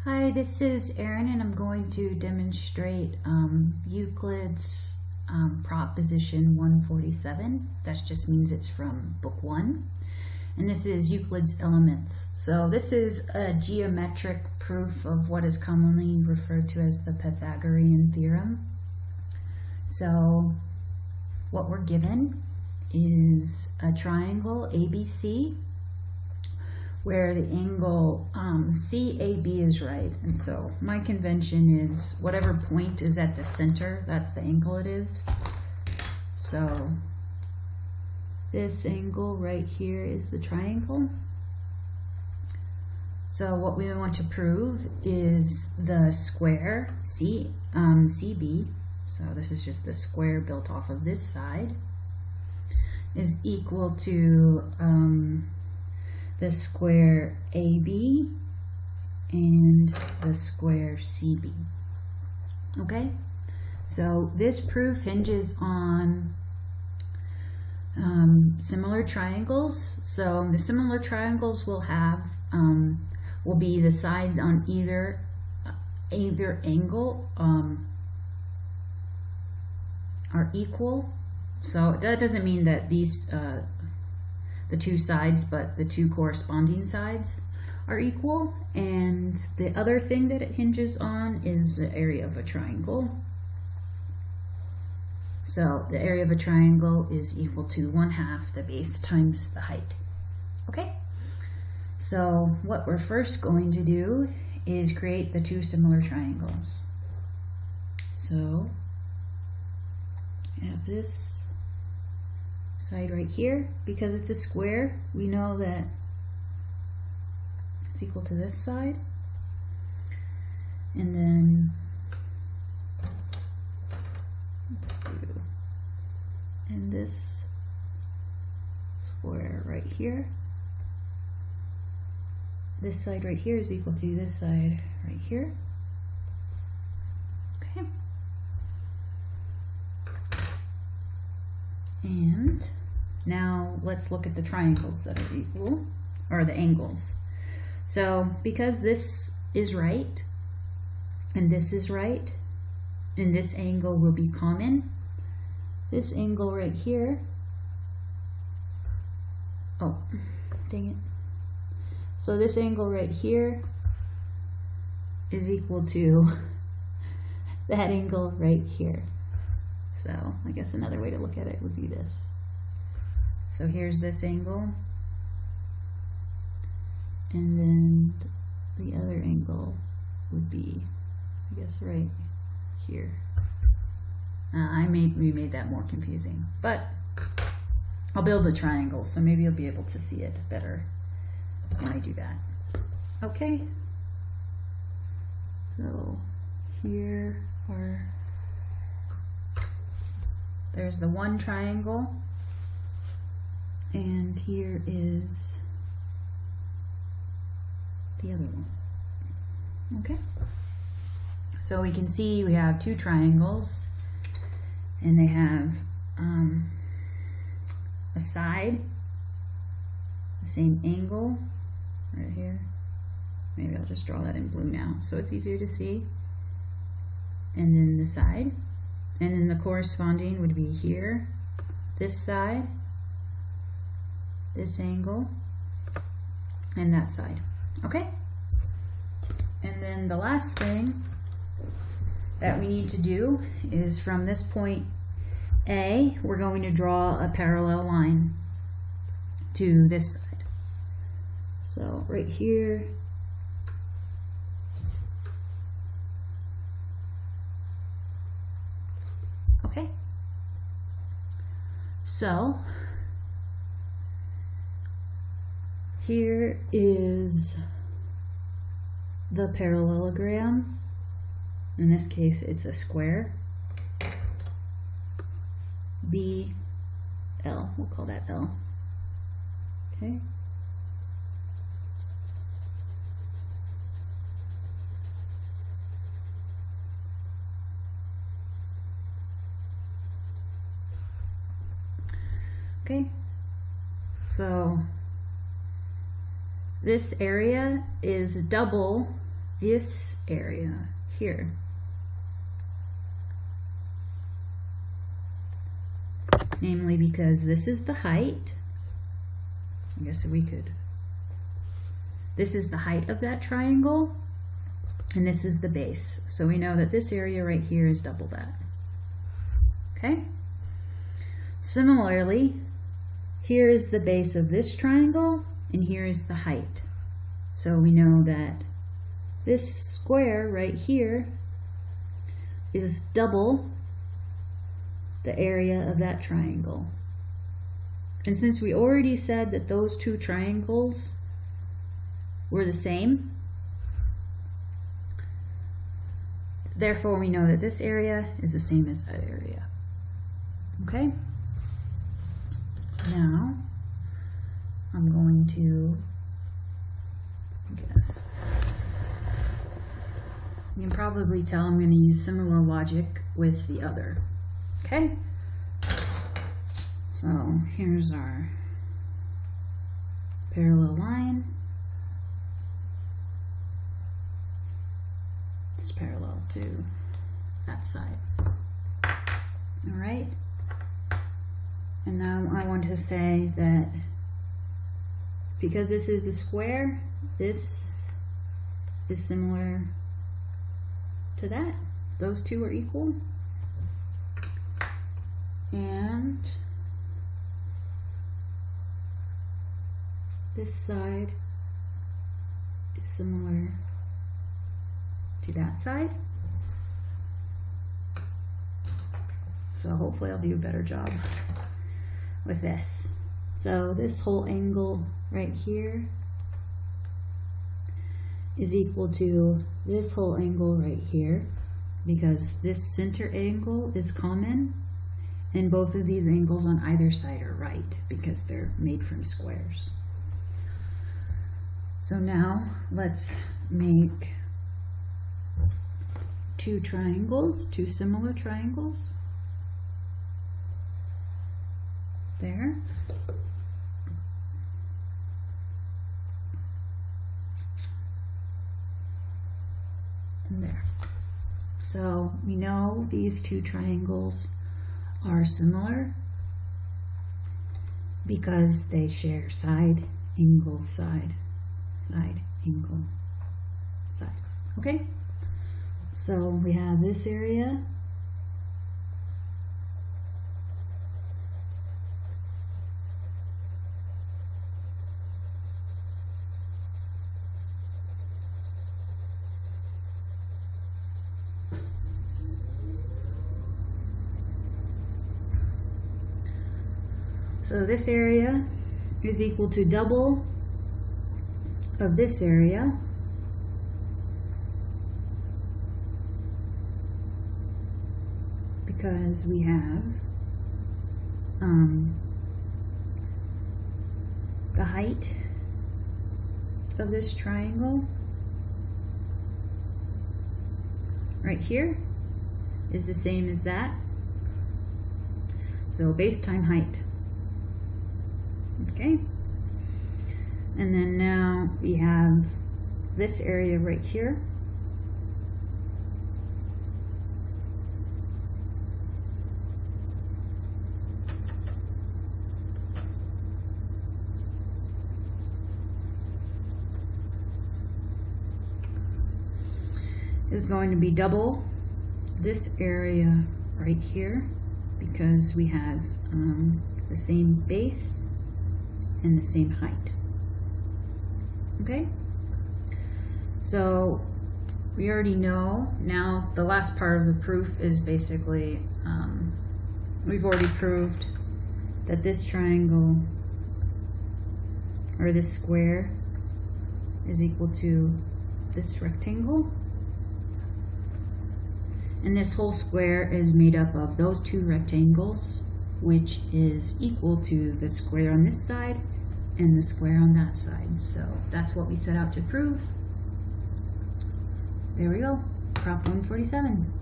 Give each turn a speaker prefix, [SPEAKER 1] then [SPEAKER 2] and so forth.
[SPEAKER 1] Hi, this is Erin, and I'm going to demonstrate Euclid's proposition 147. That just means it's from book 1. And this is Euclid's Elements. So this is a geometric proof of what is commonly referred to as the Pythagorean Theorem. So what we're given is a triangle ABC where the angle CAB is right. And so my convention is whatever point is at the center, that's the angle it is. So this angle right here is the triangle. So what we want to prove is the square CB, so this is just the square built off of this side, is equal to the square AB and the square CB. Okay, so this proof hinges on similar triangles. So the similar triangles will have will be the sides on either angle are equal. So that doesn't mean that these the two sides, but the two corresponding sides are equal. And the other thing that it hinges on is the area of a triangle. So the area of a triangle is equal to 1/2 the base times the height. Okay, so what we're first going to do is create the two similar triangles. So I have this side right here. Because it's a square, we know that it's equal to this side. And then let's do, and this square right here, this side right here is equal to this side right here. Okay. And now let's look at the triangles that are equal, or the angles. So because this is right, and this is right, and this angle will be common, this angle right here, oh, dang it. So this angle right here is equal to that angle right here. So I guess another way to look at it would be this. So here's this angle, and then the other angle would be, I guess, right here. We made that more confusing, but I'll build the triangles, so maybe you'll be able to see it better when I do that. Okay, so here are, there's the one triangle, and here is the other one. Okay, so we can see we have two triangles, and they have a side, the same angle right here. Maybe I'll just draw that in blue now so it's easier to see. And then the side, and then the corresponding would be here, this side, this angle, and that side. Okay, and then the last thing that we need to do is from this point A, we're going to draw a parallel line to this side. So right here, okay, so here is the parallelogram. In this case, it's a square. BL, we'll call that L. Okay. Okay. So this area is double this area here. Namely because this is the height. I guess we could. This is the height of that triangle, and this is the base. So we know that this area right here is double that. Okay? Similarly, here is the base of this triangle, and here is the height. So we know that this square right here is double the area of that triangle. And since we already said that those two triangles were the same, therefore we know that this area is the same as that area. Okay? Now, I'm going to guess. You can probably tell I'm going to use similar logic with the other. Okay? So here's our parallel line. It's parallel to that side. All right? And now I want to say that because this is a square, this is similar to that. Those two are equal. And this side is similar to that side. So hopefully I'll do a better job with this. So this whole angle right here is equal to this whole angle right here, because this center angle is common, and both of these angles on either side are right because they're made from squares. So now let's make two triangles, two similar triangles. There. And there. So we know these two triangles are similar because they share side, angle, side, side, angle, side. Okay? So we have this area. So this area is equal to double of this area, because we have the height of this triangle right here is the same as that. So base time height. Okay, and then now we have this area right here. Is going to be double this area right here, because we have the same base and the same height. Okay, so we already know. Now the last part of the proof is basically we've already proved that this triangle, or this square, is equal to this rectangle, and this whole square is made up of those two rectangles, which is equal to the square on this side and the square on that side. So that's what we set out to prove. There we go, Prop 147.